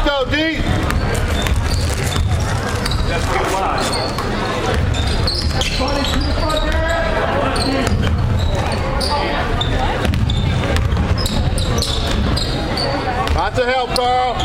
go, D. Lots of help, Carl.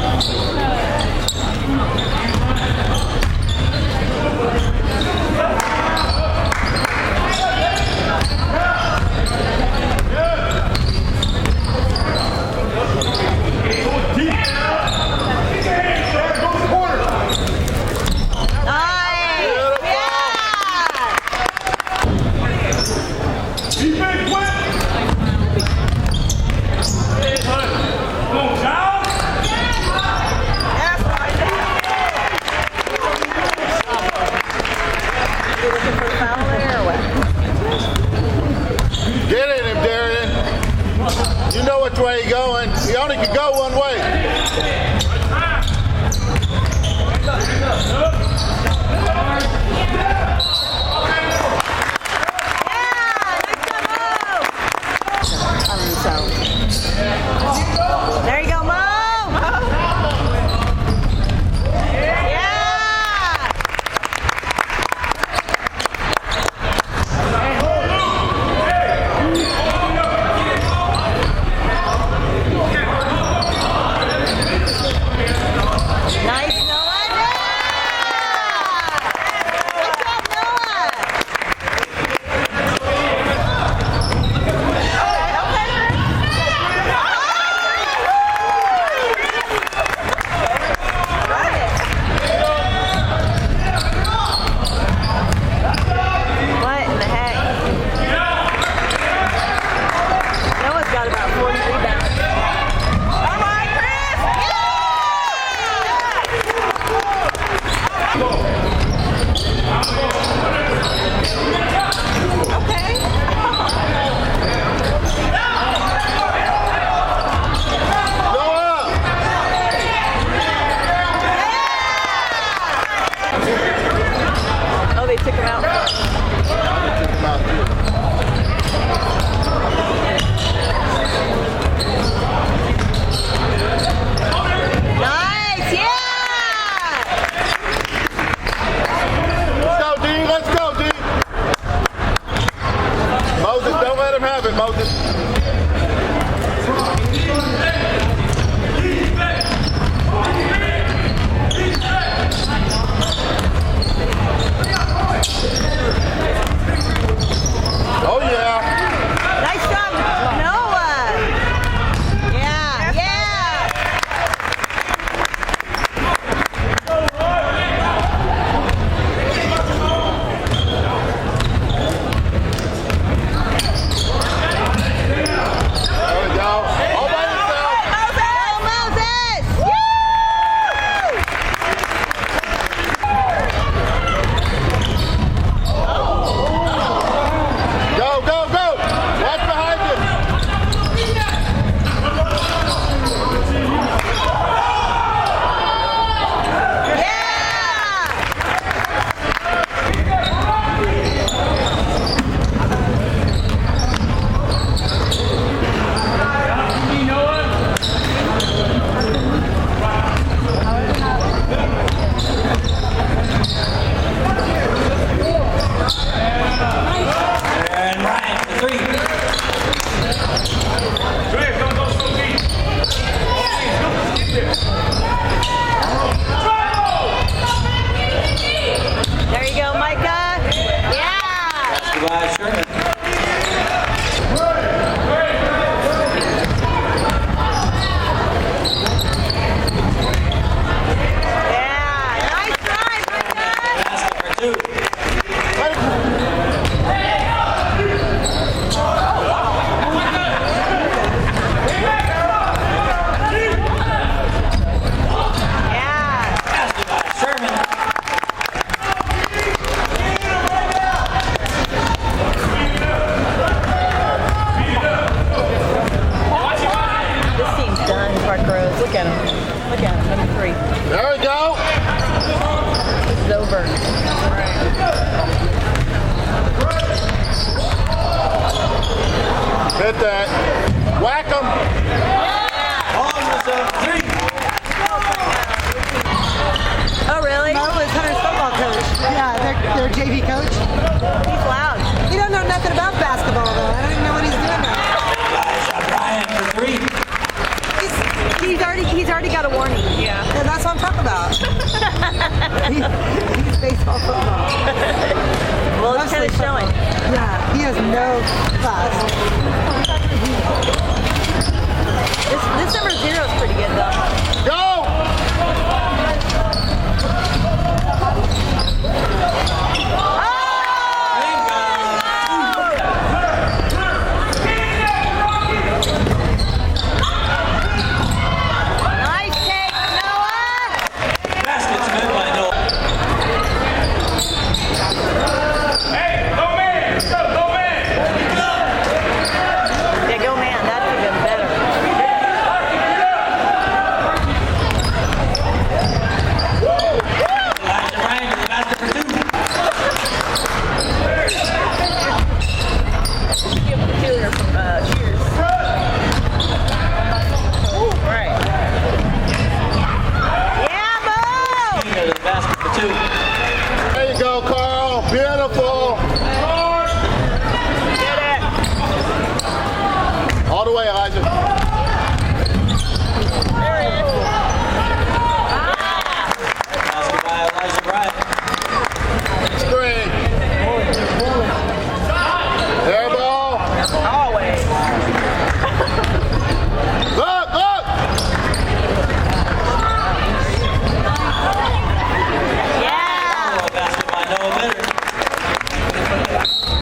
You know which way he's going. He only could go one way. There you go, Mo. Moses. Oh yeah. Nice job, Noah. Yeah, yeah. There you go, Micah. Yeah. Sherman. Yeah. Nice try, Micah. Pass number 2. Look at him. Look at him. Number 3. There we go. It's over. Hit that. Whack him. On with the 3. he's already got a warning. Yeah. And that's what I'm talking about. He's baseball football. Well, it's kind of Mostly showing. football. Yeah, he has no class. This number 0